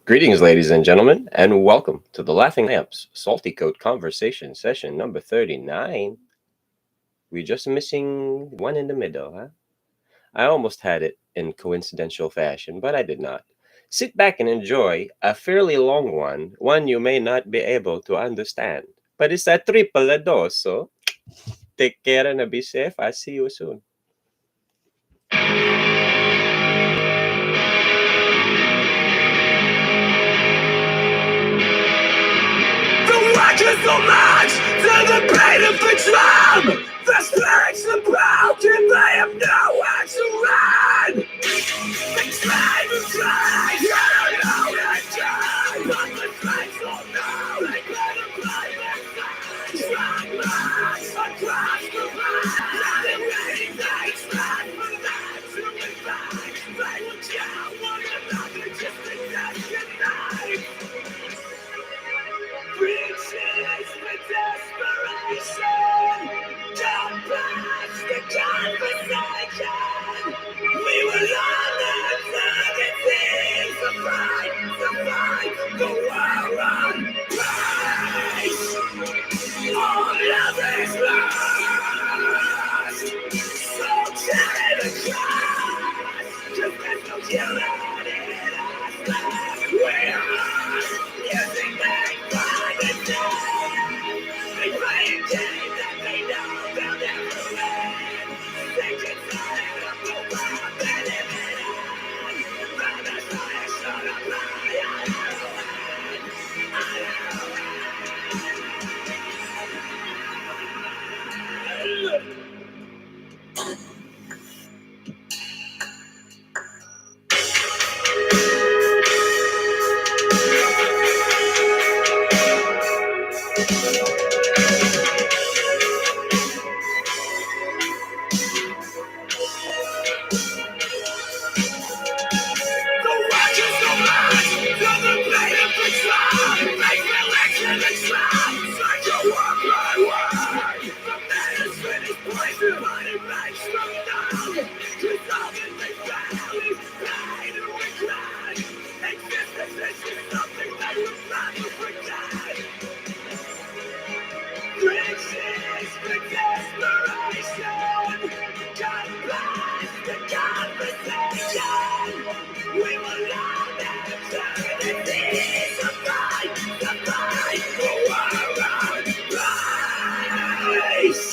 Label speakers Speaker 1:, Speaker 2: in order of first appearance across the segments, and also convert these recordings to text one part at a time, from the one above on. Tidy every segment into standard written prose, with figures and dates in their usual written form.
Speaker 1: Greetings, ladies and gentlemen, and welcome to the Laughing Lamps Salty Coat Conversation session number 39. We're just missing one in the middle, huh? I almost had it in coincidental fashion, but I did not. Sit back and enjoy a fairly long one you may not be able to understand. But it's a triple a dos, so take care and be safe. I'll see you soon.
Speaker 2: The work is so much to the pain of the drum. The spirits are broken, they have nowhere to run. They try to try, you don't know what to do. But the flames don't know, they better play their side. Strong marks across the line. Not in many days, not for them to be back. They will kill one another just to death tonight. Reaches for desperation. Don't pass the conversation. We will all learn that things to fight the war on price. All of is lost. So carry the cross. 'Cause there's no killing in us left. We are using their violence. They play a game that they know they'll never win. They get tired of the world they live in. But that's why I shut up high on heroin. On heroin. The watch is so much to the blade of the drum. Make election the drum. Such a walk by word. The medicine is poison, but it makes them numb. 'Cause all that they found is pain and regret. Existence is just something they will never forget. Riches for desperation. God bless the conversation. We will all eternity to fight the war on rise.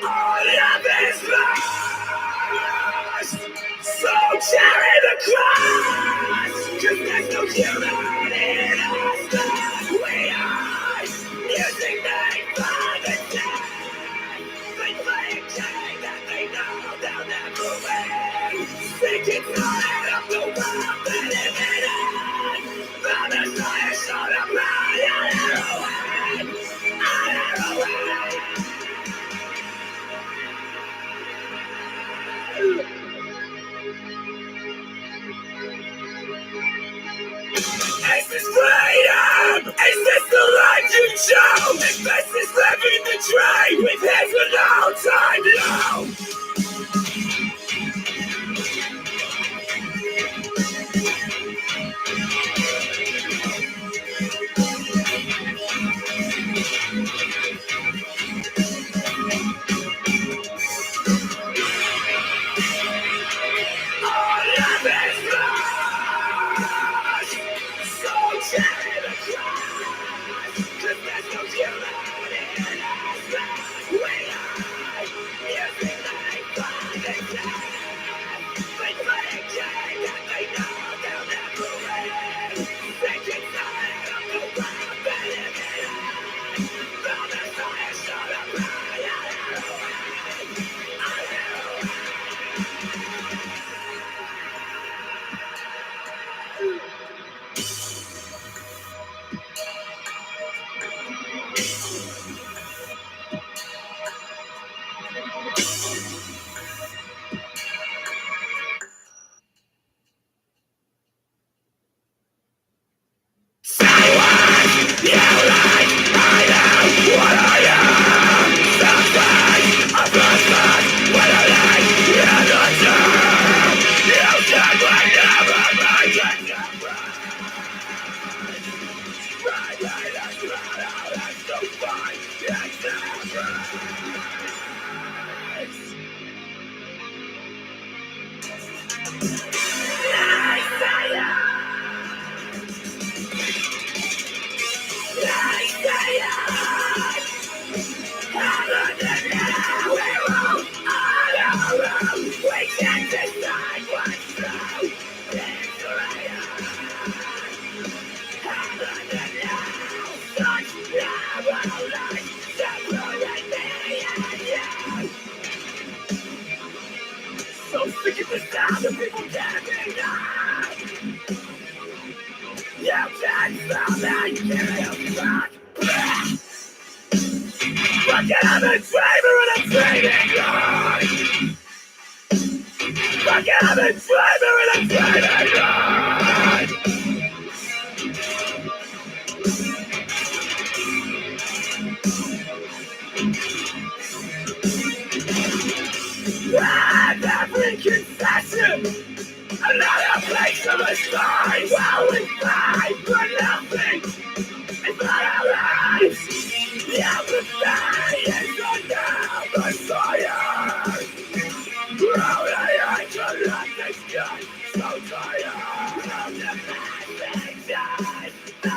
Speaker 2: All of is lost. So carry the cross. 'Cause there's no human in us left. We are using their violence. They play a game that they know they'll never win. They get tired of the world they live in. But that's why I shut up high on heroin. On heroin. Is this freedom? Is this the life you chose? Is this living the dream with heads an all-time low? All of is lost. So carry the cross. 'Cause there's no human in us left. We are using their the people can't be done. You can't stop me, give me a fuck. Fucking I'm a driver and I'm driving God. Fucking I'm a driver and I'm driving God. Every concession, another place of a story. Well, we fight for nothing. It's not our lives. The apathy is another fire. Rolling into nothing, just so tired of the message. No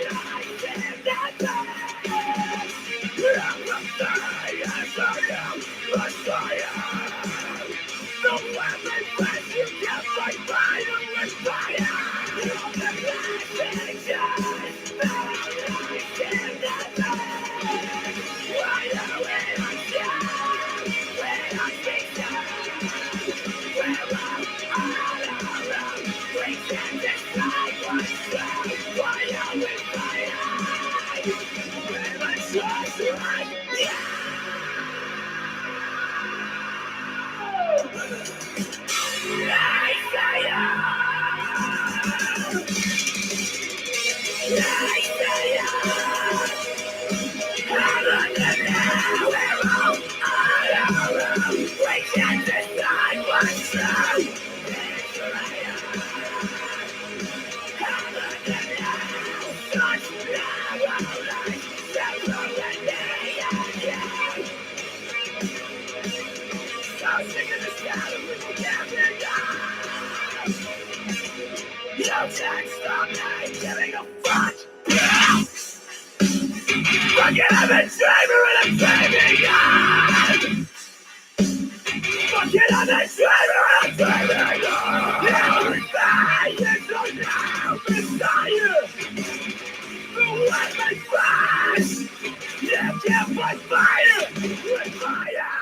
Speaker 2: life in nothing. Apathy is another fire. The weapon that you can't fight fire with fire. All the messages, no life in nothing. Why are we not young? We're not victims. We're all around. We can't decide what's true. Why are we fighting? We're not just right. Yeah. You can't stop me giving a fuck. Fucking I'm a driver and I'm driving God. Fucking I'm a driver and I'm driving God. Everything is so now beside you. The weapon flash. You can't fight fire with fire.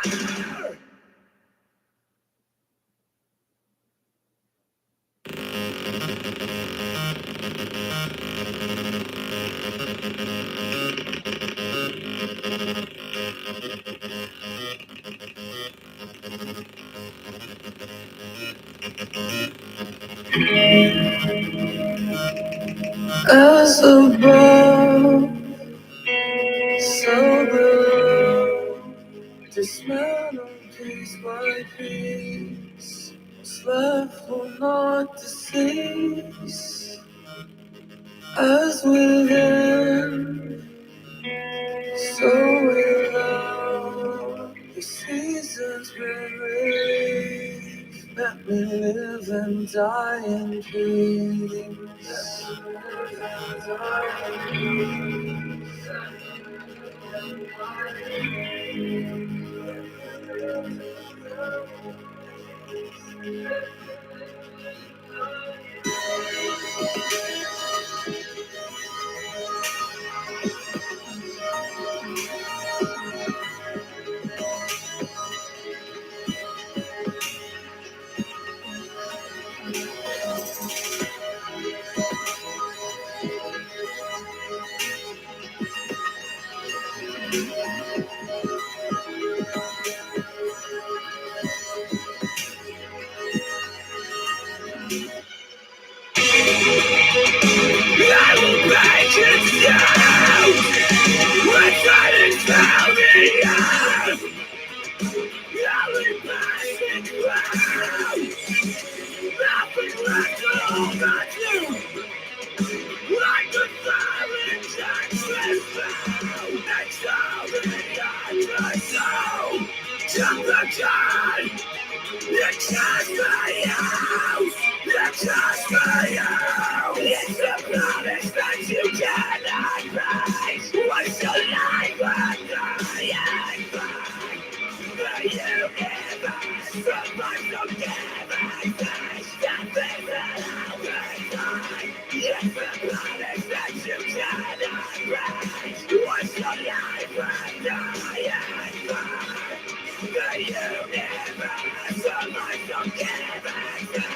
Speaker 2: As above, so below, dismantle piece by piece. What's left will not decease. As within, so without, the seasons bring relief. Let me live and die in peace. I will break it down. We're trying to tell me out. I'll be back in ground. Nothing left to hold on to. Like the silent judgment found. Next time we are soul. Jump the gun. It's just for you. It's just for you. It's a promise that you cannot break. Once your life will die and fight. For you never survive the given face. That thing that I will die. It's a promise that you cannot break. Once your life will die and fight. For you never survive the given face.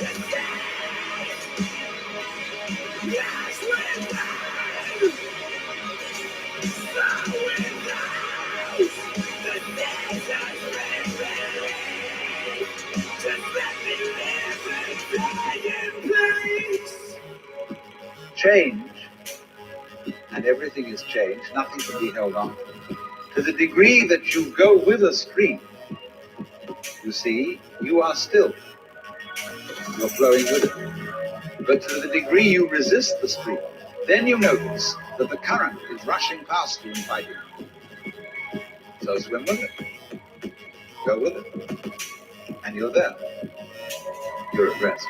Speaker 2: Yes, we're done. So without the desert remedy, just let me live and die in peace.
Speaker 3: Change, and everything is changed, nothing can be held on. To the degree that you go with a stream, you see, you are still. You're flowing with it. But to the degree you resist the stream, then you notice that the current is rushing past you and fighting you. So swim with it. Go with it. And you're there. You're at rest.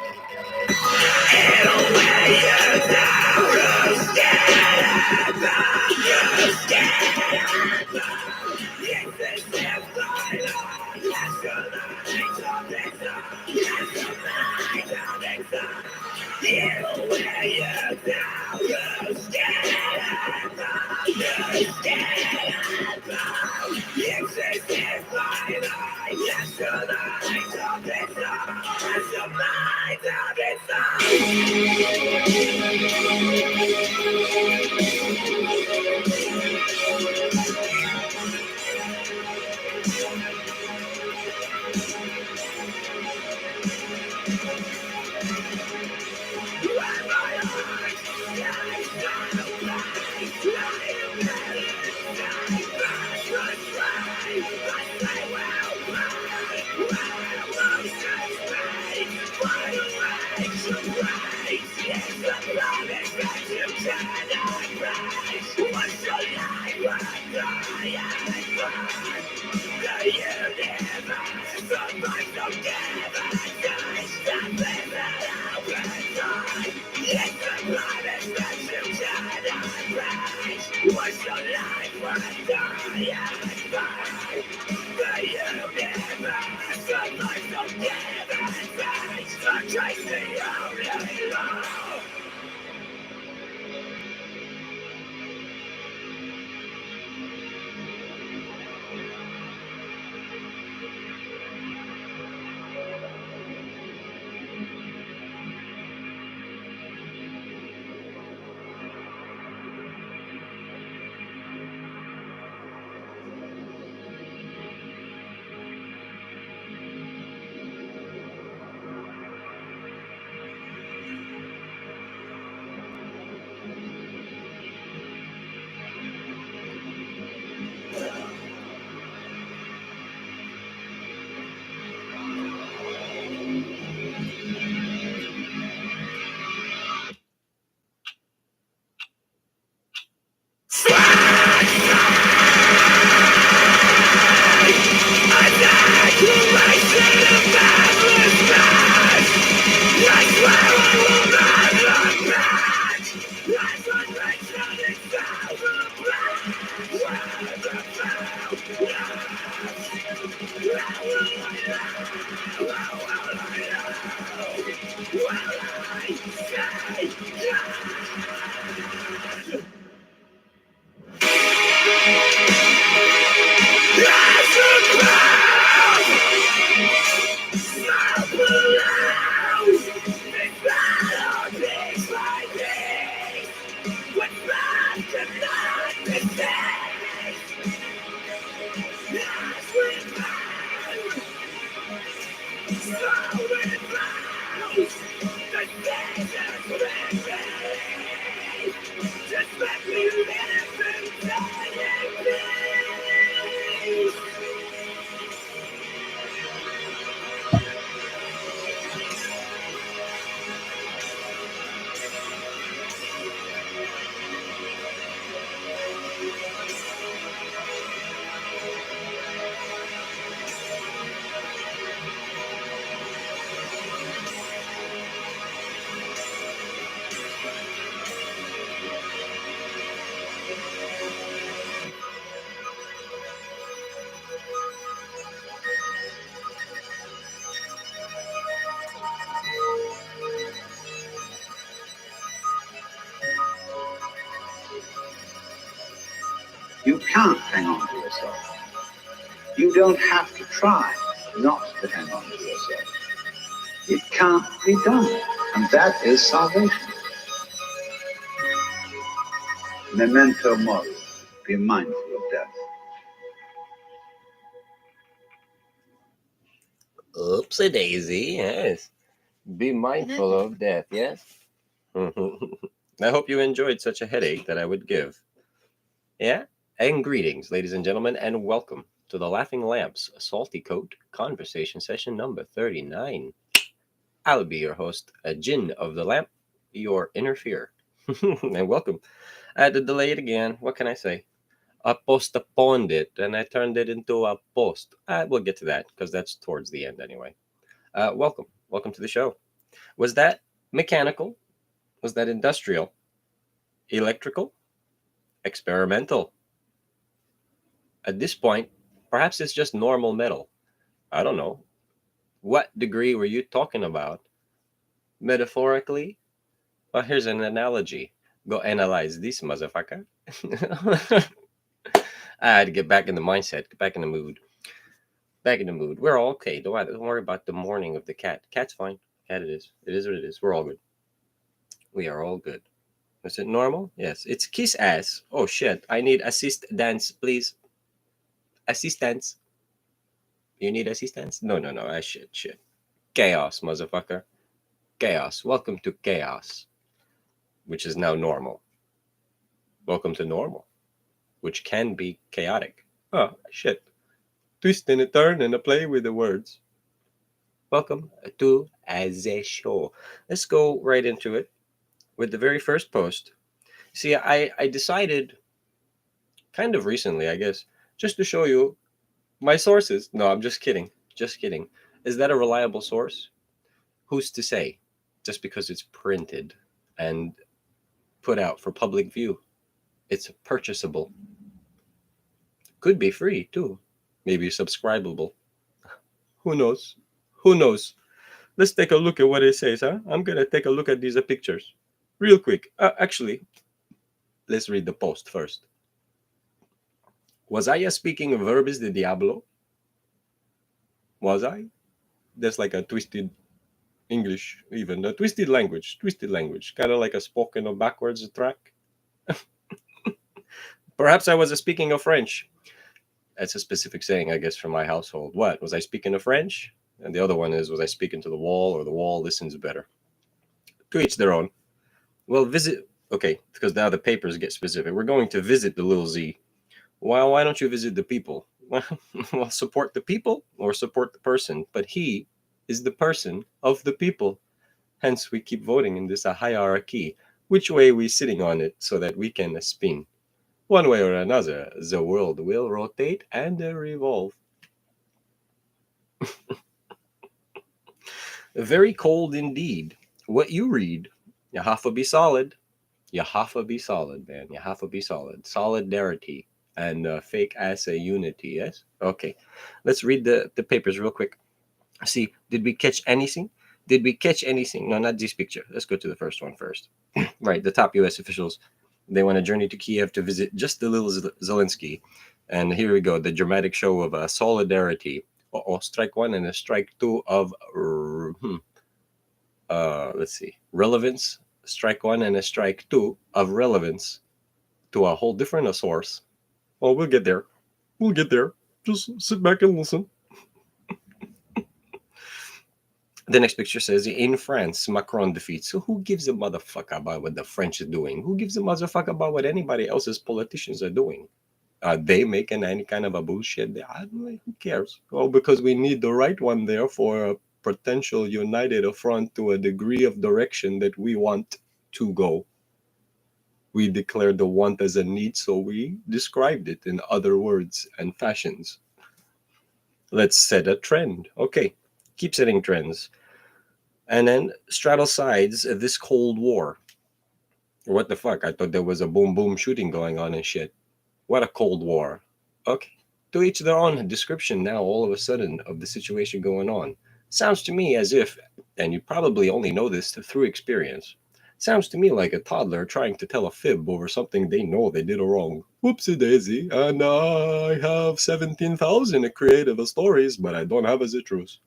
Speaker 3: You can't hang on to yourself. You don't have to try not to hang on to yourself. It can't be done. And that is salvation. Memento mori. Be mindful of death.
Speaker 1: Oopsie daisy, yes. Be mindful of death, yes? I hope you enjoyed such a headache that I would give. Yeah? And greetings, ladies and gentlemen, and welcome to the Laughing Lamps Salty Coat Conversation Session number 39. I'll be your host, a Jinn of the Lamp, your interfere. And welcome. I had to delay it again. What can I say? I postponed it, and I turned it into a post. We'll get to that, because that's towards the end anyway. Welcome. Welcome to the show. Was that mechanical? Was that industrial? Electrical? Experimental? At this point, perhaps it's just normal metal. I don't know. What degree were you talking about? Metaphorically? Well, here's an analogy. Go analyze this, motherfucker. I had to get back in the mindset, get back in the mood. Back in the mood. We're all okay. Don't worry about the mourning of the cat. Cat's fine. Cat it is. It is what it is. We're all good. We are all good. Is it normal? Yes. It's kiss ass. Oh shit. I need assist dance, please. Assistance. You need assistance? No. Shit. Chaos, motherfucker. Chaos. Welcome to chaos, which is now normal. Welcome to normal, which can be chaotic. Oh, shit. Twist and a turn and a play with the words. Welcome to the show. Let's go right into it with the very first post. See, I decided kind of recently, I guess, just to show you my sources. No, I'm just kidding. Just kidding. Is that a reliable source? Who's to say? Just because it's printed and put out for public view, it's purchasable. Could be free too. Maybe subscribable. Who knows? Who knows? Let's take a look at what it says, huh? I'm gonna take a look at these pictures real quick. Actually, let's read the post first. Was I speaking verbis de diablo? Was I? That's like a twisted English, even a twisted language, kind of like a spoken or backwards track. Perhaps I was speaking of French. That's a specific saying, I guess, from my household. What? Was I speaking of French? And the other one is, was I speaking to the wall, or the wall listens better? To each their own. Well, visit. Okay, because now the papers get specific. We're going to visit the little Z. Well, why don't you visit the people? Well, support the people or support the person. But he is the person of the people. Hence, we keep voting in this hierarchy. Which way we sitting on it so that we can spin. One way or another, the world will rotate and revolve. Very cold indeed. What you read, you have to be solid. You have to be solid, man. You have to be solid. Solidarity and fake ass unity, yes? Okay, let's read the papers real quick. See, did we catch anything? Did we catch anything? No, not this picture. Let's go to the first one first. Right, the top U.S. officials. They want to journey to Kiev to visit just the little Zelensky. And here we go, the dramatic show of solidarity. Strike one and a strike two of, let's see, relevance. Strike one and a strike two of relevance to a whole different source. Well, we'll get there. We'll get there. Just sit back and listen. The next picture says, in France, Macron defeats. So who gives a motherfucker about what the French are doing? Who gives a motherfucker about what anybody else's politicians are doing? Are they making any kind of a bullshit? Who cares? Oh, because we need the right one there for a potential united front to a degree of direction that we want to go. We declared the want as a need, so we described it in other words and fashions. Let's set a trend. Okay, keep setting trends. And then straddle sides of this Cold War. What the fuck? I thought there was a boom boom shooting going on and shit. What a Cold War. Okay, to each their own description now all of a sudden of the situation going on. Sounds to me as if, and you probably only know this through experience, sounds to me like a toddler trying to tell a fib over something they know they did wrong. Whoopsie daisy, and I have 17,000 creative stories, but I don't have the truth.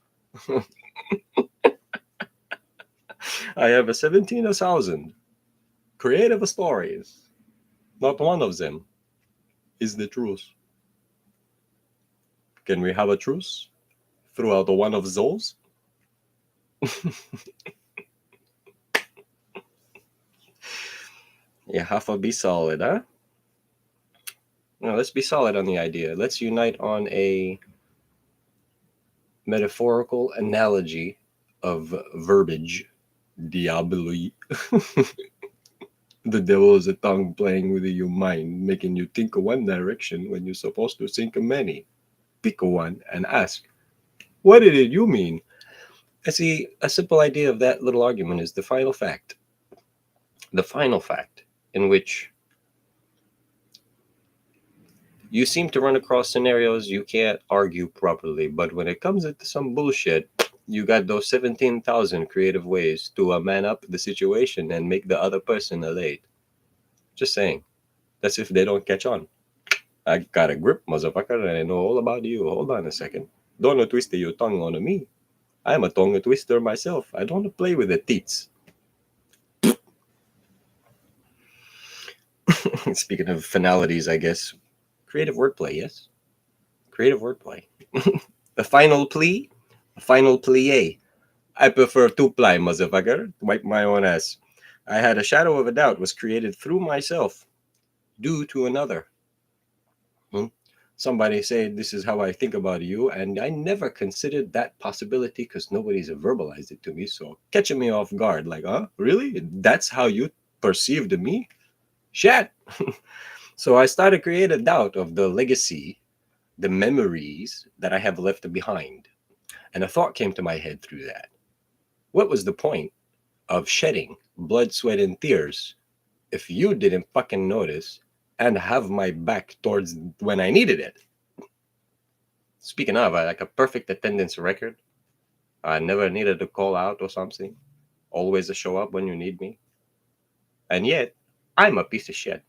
Speaker 1: I have a 17,000 creative stories. Not one of them is the truth. Can we have a truce throughout the one of those? You have to be solid, huh? No, let's be solid on the idea. Let's unite on a metaphorical analogy of verbiage. Diablo. The devil is a tongue playing with your mind, making you think of one direction when you're supposed to think of many. Pick one and ask, what did you mean? I see a simple idea of that little argument is the final fact. The final fact in which you seem to run across scenarios you can't argue properly, but when it comes into some bullshit, you got those 17,000 creative ways to man up the situation and make the other person elate. Just saying. That's if they don't catch on. I got a grip, motherfucker, and I know all about you. Hold on a second. Don't twist your tongue on me. I'm a tongue twister myself. I don't play with the teats. Speaking of finalities, I guess. Creative wordplay, yes? Creative wordplay. The final plea? A final plie. I prefer two-ply, motherfucker. Wipe my own ass. I had a shadow of a doubt was created through myself, due to another. Somebody said, this is how I think about you, and I never considered that possibility because nobody's verbalized it to me, so catching me off guard, like, huh? Really? That's how you perceived me? Shit! So I started create a doubt of the legacy, the memories that I have left behind. And a thought came to my head through that. What was the point of shedding blood, sweat, and tears if you didn't fucking notice and have my back towards when I needed it? Speaking of, I like a perfect attendance record. I never needed to call out or something. Always to show up when you need me. And yet, I'm a piece of shit.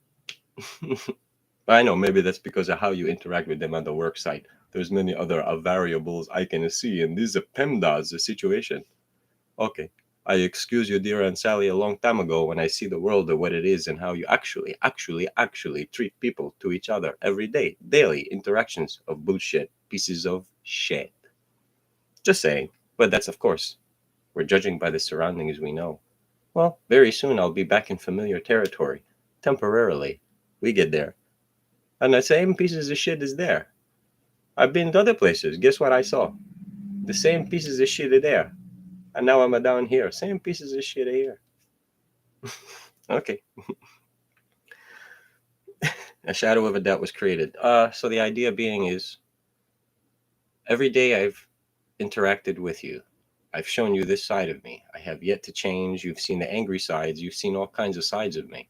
Speaker 1: I know maybe that's because of how you interact with them on the work site. There's many other variables I can see, and this is a PEMDAS situation. Okay, I excuse you, dear Aunt Sally, a long time ago when I see the world of what it is and how you actually treat people to each other every day, daily interactions of bullshit, pieces of shit. Just saying. But that's, of course, we're judging by the surroundings we know. Well, very soon I'll be back in familiar territory. Temporarily. We get there. And the same pieces of shit is there. I've been to other places. Guess what I saw? The same pieces of shit are there. And now I'm down here. Same pieces of shit are here. Okay. A shadow of a doubt was created. So the idea being is, every day I've interacted with you. I've shown you this side of me. I have yet to change. You've seen the angry sides. You've seen all kinds of sides of me.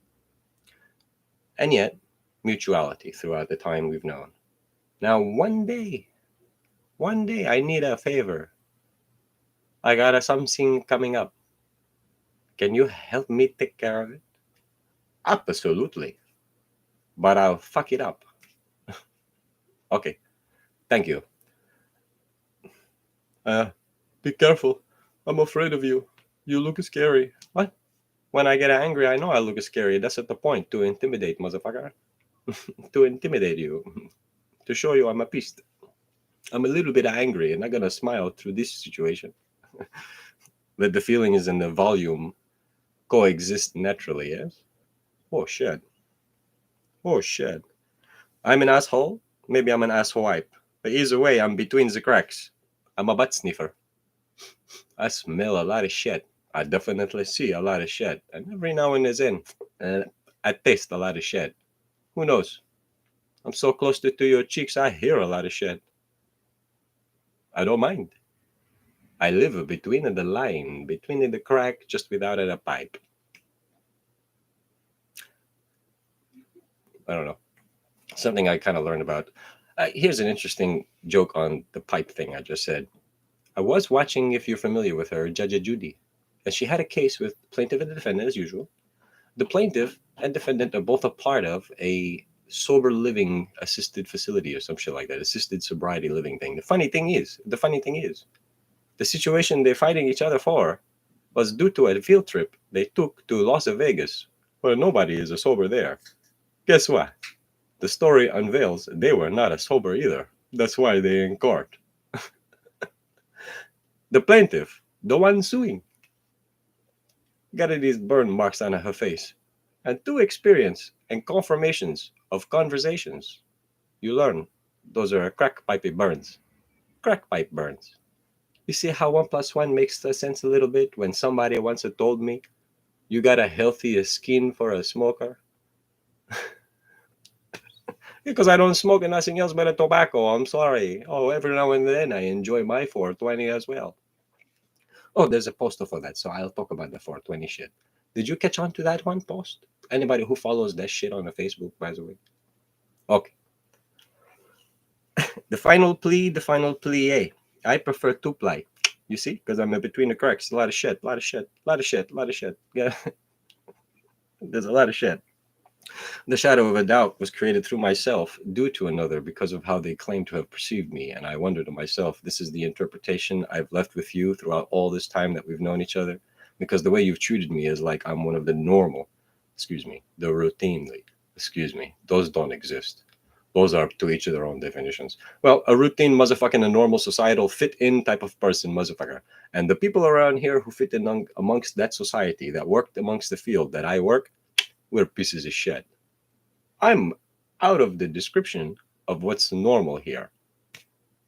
Speaker 1: And yet, mutuality throughout the time we've known. Now, one day, I need a favor. I got something coming up. Can you help me take care of it? Absolutely. But I'll fuck it up. Okay. Thank you. Be careful. I'm afraid of you. You look scary. What? When I get angry, I know I look scary. That's at the point, to intimidate, motherfucker. To intimidate you. To show you I'm a beast. I'm a little bit angry and I'm gonna smile through this situation. That the feelings and the volume coexist naturally, yes? Oh shit. Oh shit. I'm an asshole? Maybe I'm an asswipe. But either way, I'm between the cracks. I'm a butt sniffer. I smell a lot of shit. I definitely see a lot of shit. And every now and then, I taste a lot of shit. Who knows? I'm so close to your cheeks, I hear a lot of shit. I don't mind. I live between the line, between the crack, just without a pipe. I don't know. Something I kind of learned about. Here's an interesting joke on the pipe thing I just said. I was watching, if you're familiar with her, Judge Judy. And she had a case with plaintiff and defendant, as usual. The plaintiff and defendant are both a part of a sober living assisted facility or some shit like that, assisted sobriety living thing. The funny thing is, the situation they're fighting each other for was due to a field trip they took to Las Vegas, where nobody is sober there. Guess what? The story unveils they were not sober either. That's why they're in court. The plaintiff, the one suing, got these burn marks on her face, and through experience and confirmations of conversations, you learn those are crack pipe burns. Crack pipe burns. You see how 1 + 1 makes sense a little bit when somebody once told me you got a healthier skin for a smoker? Because I don't smoke nothing else but a tobacco. I'm sorry. Oh, every now and then I enjoy my 420 as well. Oh, there's a poster for that, so I'll talk about the 420 shit. Did you catch on to that one post? Anybody who follows that shit on the Facebook, by the way? Okay. The final plea, I prefer 2-ply. You see? Because I'm in between the cracks. A lot of shit. Yeah. There's a lot of shit. The shadow of a doubt was created through myself due to another because of how they claim to have perceived me. And I wonder to myself, this is the interpretation I've left with you throughout all this time that we've known each other. Because the way you've treated me is like I'm one of the normal, the routinely, those don't exist. Those are to each of their own definitions. Well, a routine motherfucking a normal societal fit in type of person, motherfucker. And the people around here who fit in amongst that society that worked amongst the field that I work, we're pieces of shit. I'm out of the description of what's normal here.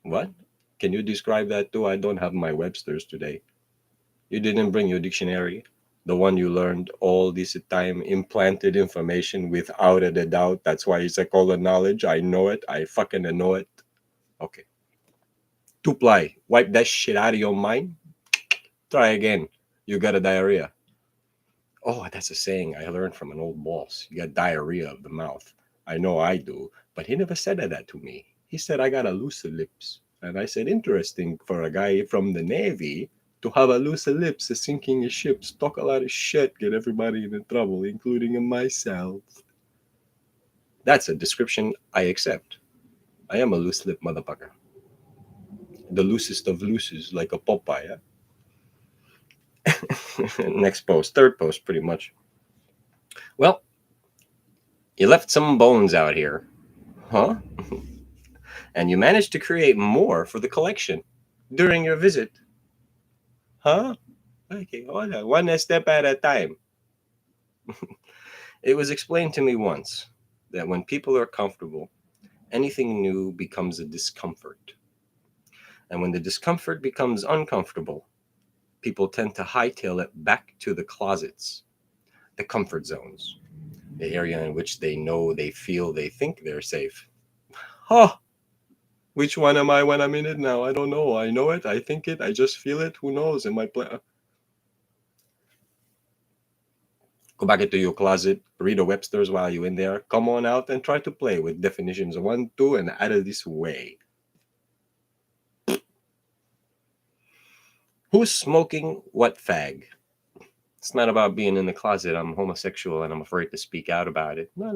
Speaker 1: What? Can you describe that too? I don't have my Webster's today. You didn't bring your dictionary? The one you learned all this time, implanted information without a doubt. That's why it's called a knowledge. I know it. I fucking know it. Okay. 2-ply. Wipe that shit out of your mind. Try again. You got a diarrhea. Oh, that's a saying I learned from an old boss. You got diarrhea of the mouth. I know I do, but he never said that to me. He said I got a loose lips. And I said, interesting for a guy from the Navy to have a loose lips, sinking his ships, talk a lot of shit, get everybody into trouble, including myself. That's a description I accept. I am a loose lip motherfucker. The loosest of looses, like a Popeye. Next post, third post, pretty much. Well, you left some bones out here. Huh? And you managed to create more for the collection during your visit. Huh? Okay, hold on. One step at a time. It was explained to me once that when people are comfortable, anything new becomes a discomfort. And when the discomfort becomes uncomfortable, people tend to hightail it back to the closets, the comfort zones, the area in which they know, they feel, they think they're safe. Huh! Which one am I when I'm in it now? I don't know. I know it. I think it. I just feel it. Who knows? Am I Go back into your closet, read a Webster's while you're in there. Come on out and try to play with definitions 1, 2, and out of this way. Who's smoking what fag? It's not about being in the closet. I'm homosexual and I'm afraid to speak out about it. No.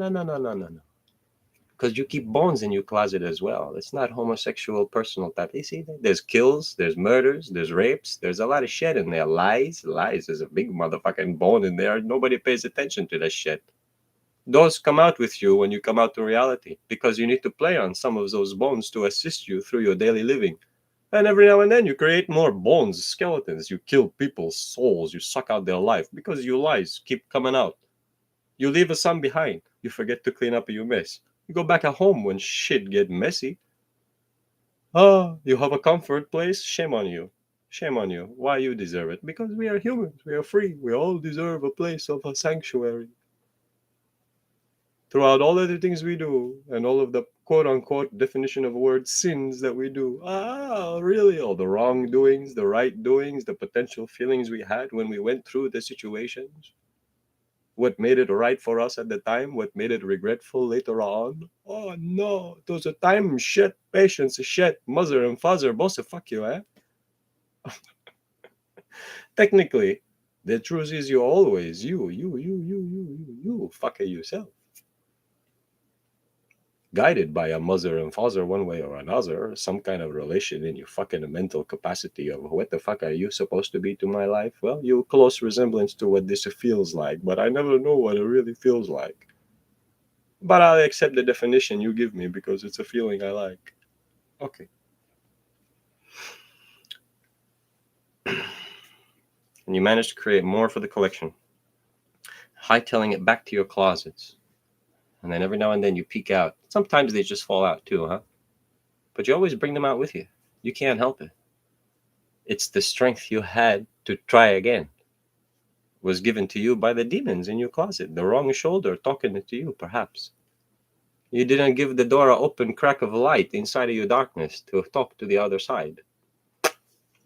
Speaker 1: Because you keep bones in your closet as well. It's not homosexual personal type. You see that? There's kills, there's murders, there's rapes, there's a lot of shit in there. Lies. There's a big motherfucking bone in there. Nobody pays attention to that shit. Those come out with you when you come out to reality because you need to play on some of those bones to assist you through your daily living. And every now and then you create more bones, skeletons. You kill people's souls. You suck out their life because your lies keep coming out. You leave a son behind. You forget to clean up your mess. You go back at home when shit get messy. You have a comfort place? Shame on you. Shame on you. Why you deserve it? Because we are humans. We are free. We all deserve a place of a sanctuary. Throughout all of the things we do and all of the quote-unquote definition of word sins that we do. Really? All the wrongdoings, the right doings, the potential feelings we had when we went through the situations? What made it right for us at the time? What made it regretful later on? Oh no, those are time shit, patience shit, mother and father, both fuck you, eh? Technically, the truth is you always, you fucker yourself. guided by a mother and father one way or another, some kind of relation in your fucking mental capacity of what the fuck are you supposed to be to my life? Well, you close resemblance to what this feels like, but I never know what it really feels like. But I'll accept the definition you give me because it's a feeling I like. Okay. And you manage to create more for the collection, hightailing it back to your closets. And then every now and then you peek out. Sometimes they just fall out too, huh? But you always bring them out with you. You can't help it. It's the strength you had to try again. Was given to you by the demons in your closet, the wrong shoulder talking to you, perhaps. You didn't give the door an open crack of light inside of your darkness to talk to the other side.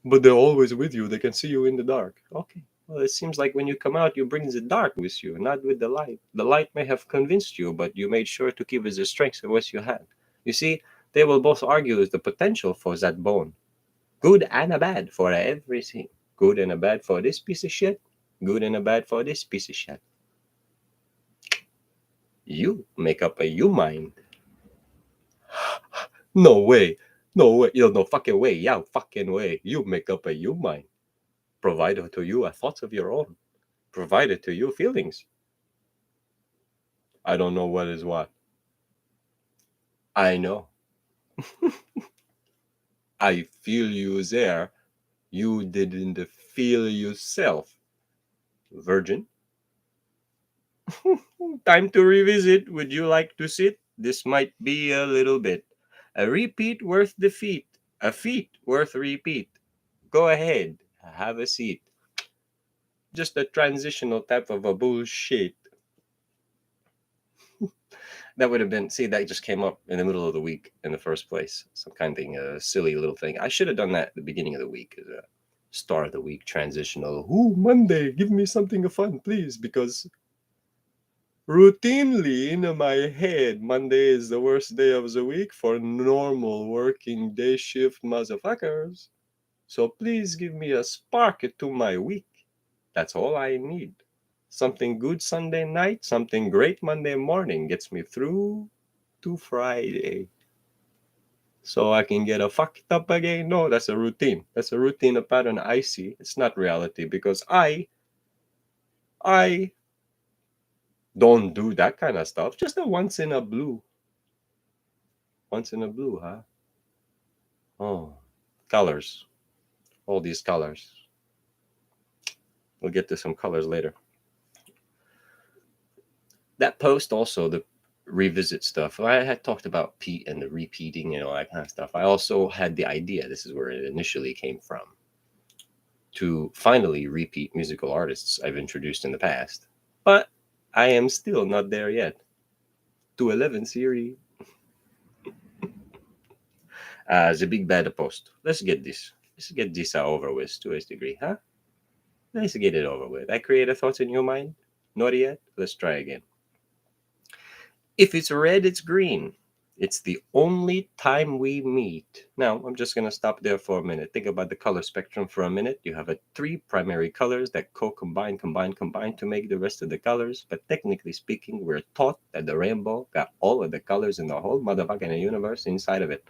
Speaker 1: But they're always with you. They can see you in the dark. Okay. Well, it seems like when you come out, you bring the dark with you, not with the light. The light may have convinced you, but you made sure to keep the strength of what you had. You see, they will both argue with the potential for that bone. Good and a bad for everything. Good and a bad for this piece of shit. Good and a bad for this piece of shit. You make up a you mind. No way. No way. No fucking way. Yeah, fucking way. You make up a you mind. Provided to you a thoughts of your own. Provided to you feelings. I don't know what is what. I know. I feel you there. You didn't feel yourself. Virgin. Time to revisit. Would you like to sit? This might be a little bit. A repeat worth defeat. A feat worth repeat. Go ahead. Have a seat. Just a transitional type of a bullshit. That would have been, see, that just came up in the middle of the week in the first place. Some kind of thing, a silly little thing. I should have done that at the beginning of the week as a start of the week transitional. Ooh, Monday, give me something fun, please, because routinely in my head, Monday is the worst day of the week for normal working day shift motherfuckers. So please give me a spark to my week. That's all I need. Something good Sunday night, something great Monday morning gets me through to Friday. So I can get a fucked up again. No, that's a routine. That's a routine, a pattern I see. It's not reality because I don't do that kind of stuff. Just a once in a blue. Once in a blue, huh? Oh, colors. All these colors. We'll get to some colors later. That post also, the revisit stuff. I had talked about Pete and the repeating and all that kind of stuff. I also had the idea, this is where it initially came from, to finally repeat musical artists I've introduced in the past. But I am still not there yet. 211 series. The big bad post. Let's get this. Let's get this over with to a degree, huh? Let's get it over with. I create thoughts in your mind? Not yet? Let's try again. If it's red, it's green. It's the only time we meet. Now, I'm just going to stop there for a minute. Think about the color spectrum for a minute. You have 3 primary colors that combine to make the rest of the colors. But technically speaking, we're taught that the rainbow got all of the colors in the whole motherfucking universe inside of it.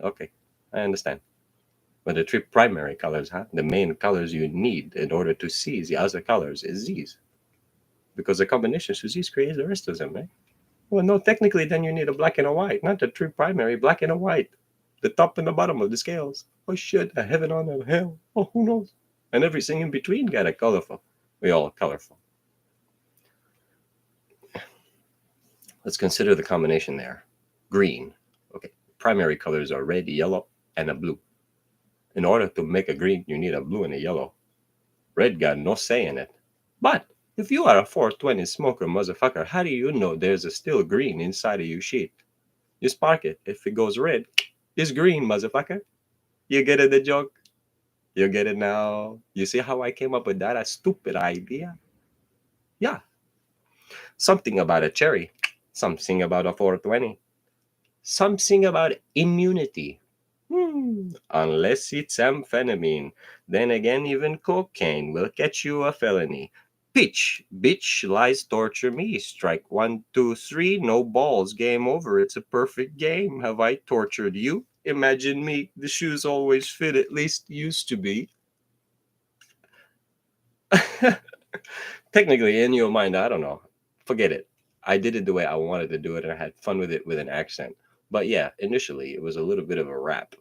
Speaker 1: Okay, I understand. But the 3 primary colors, huh? The main colors you need in order to see the other colors is these. Because the combination of these creates the rest of them, right? Well, no, technically, then you need a black and a white, not the 3 primary, black and a white. The top and the bottom of the scales. Oh shit, a heaven on a hell. Oh, who knows? And everything in between got a colorful. We all colorful. Let's consider the combination there. Green. Okay, primary colors are red, yellow, and a blue. In order to make a green, you need a blue and a yellow. Red got no say in it. But if you are a 420 smoker motherfucker, how do you know there's a still green inside of your sheet? You spark it. If it goes red, it's green, motherfucker. You get it, the joke? You get it now? You see how I came up with that? A stupid idea? Yeah. Something about a cherry. Something about a 420. Something about immunity. Unless it's amphetamine. Then again, even cocaine will catch you a felony. Pitch, bitch, lies, torture me. Strike 1, 2, 3, no balls, game over. It's a perfect game. Have I tortured you? Imagine me. The shoes always fit, at least used to be. Technically, in your mind, I don't know. Forget it. I did it the way I wanted to do it, and I had fun with it with an accent. But yeah, initially, it was a little bit of a rap.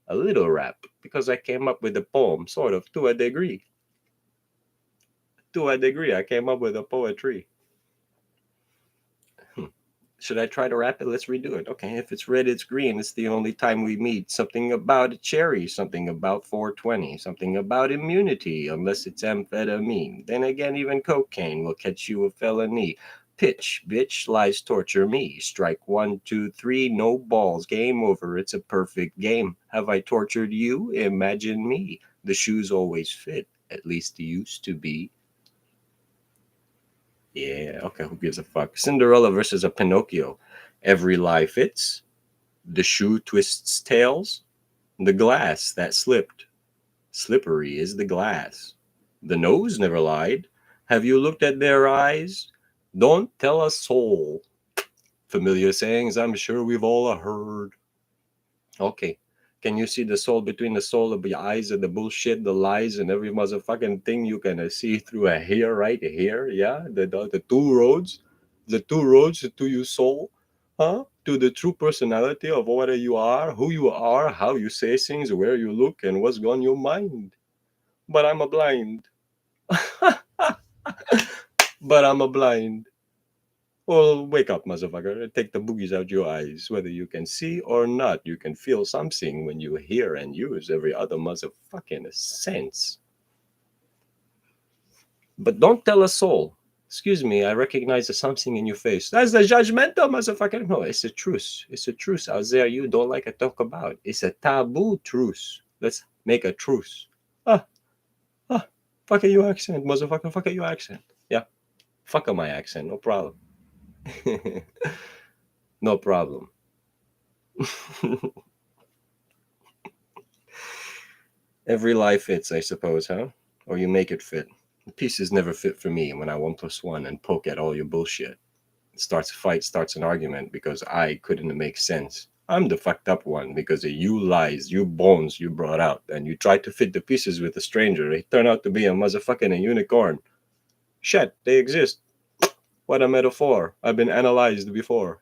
Speaker 1: A little rap, because I came up with a poem, sort of, to a degree. To a degree, I came up with a poetry. Should I try to rap it? Let's redo it. Okay, if it's red, it's green. It's the only time we meet. Something about a cherry, something about 420, something about immunity, unless it's amphetamine. Then again, even cocaine will catch you a felony. Pitch, bitch, lies, torture me. Strike 1, 2, 3, no balls, game over. It's a perfect game. Have I tortured you? Imagine me. The shoes always fit, at least used to be. Yeah, okay, who gives a fuck? Cinderella versus a Pinocchio. Every lie fits. The shoe twists tails. The glass that slipped. Slippery is the glass. The nose never lied. Have you looked at their eyes? Don't tell a soul. Familiar sayings I'm sure we've all heard. Okay. Can you see the soul between the soul of your eyes and the bullshit, the lies, and every motherfucking thing you can see through a hair right here? Yeah, the two roads, to your soul, huh? To the true personality of what you are, who you are, how you say things, where you look, and what's on your mind. But I'm a blind. But I'm a blind. Well, wake up, motherfucker. Take the boogies out your eyes. Whether you can see or not, you can feel something when you hear and use every other motherfucking sense. But don't tell a soul. Excuse me, I recognize something in your face. That's the judgmental motherfucker. No, it's a truce. It's a truce out there you don't like to talk about. It's a taboo truce. Let's make a truce. Fuck your accent, motherfucker. Fuck your accent. Yeah, fuck my accent. No problem. No problem. Every lie fits, I suppose, huh? Or you make it fit. The pieces never fit for me when I 1+1 and poke at all your bullshit. It starts a fight, starts an argument because I couldn't make sense. I'm the fucked up one because of you lies, you bones you brought out, and you tried to fit the pieces with a stranger. They turn out to be a motherfucking unicorn. Shit, they exist. What a metaphor. I've been analyzed before.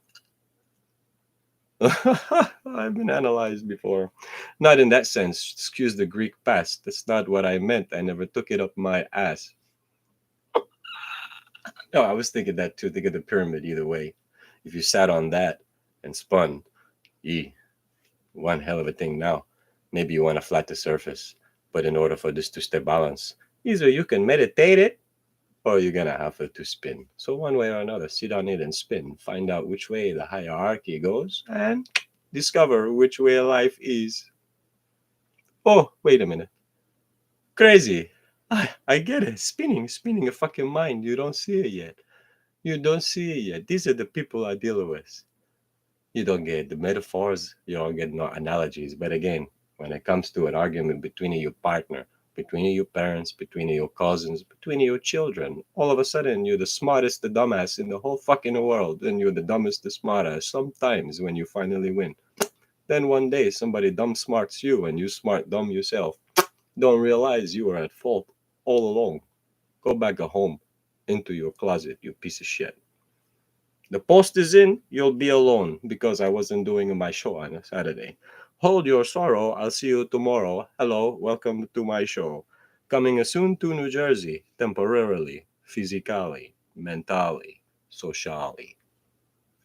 Speaker 1: I've been analyzed before. Not in that sense. Excuse the Greek past. That's not what I meant. I never took it up my ass. No, I was thinking that too. Think of the pyramid either way. If you sat on that and spun, one hell of a thing now. Maybe you want a flatter surface. But in order for this to stay balanced, either you can meditate it or you're gonna have to spin. So one way or another, sit on it and spin. Find out which way the hierarchy goes and discover which way life is. Oh, wait a minute. Crazy. I get it. Spinning a fucking mind. You don't see it yet. You don't see it yet. These are the people I deal with. You don't get the metaphors. You don't get no analogies. But again, when it comes to an argument between your partner, between your parents, between your cousins, between your children, all of a sudden you're the smartest, the dumbass in the whole fucking world, and you're the dumbest, the smartest. Sometimes when you finally win, then one day somebody dumb smarts you, and you smart dumb yourself. Don't realize you were at fault all along. Go back home, into your closet, you piece of shit. The post is in. You'll be alone because I wasn't doing my show on a Saturday. Hold your sorrow. I'll see you tomorrow. Hello, welcome to my show. Coming soon to New Jersey, temporarily, physically, mentally, socially.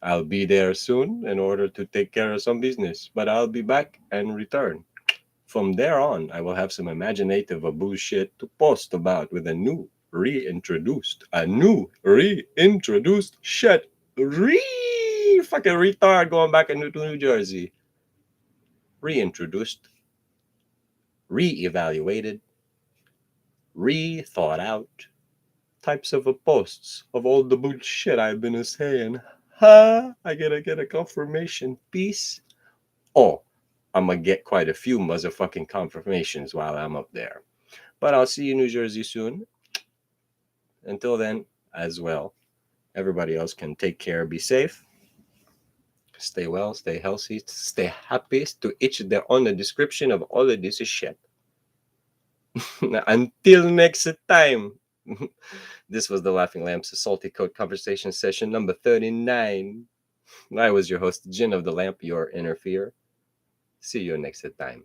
Speaker 1: I'll be there soon in order to take care of some business, but I'll be back and return. From there on, I will have some imaginative bullshit to post about with a new reintroduced shit. Fucking retard going back into New Jersey. Reintroduced, re-evaluated, re-thought out types of posts of all the bullshit I've been saying. I gotta get a confirmation piece. Oh, I'm gonna get quite a few motherfucking confirmations while I'm up there. But I'll see you in New Jersey soon. until then, as well, everybody else can take care, be safe, stay well, stay healthy, stay happy. To each their own. The description of all of this is shit. Until next time. This was the Laughing Lamps, a Salty Coat conversation session number 39. I was your host, Jin of the Lamp, your interfere. See you next time.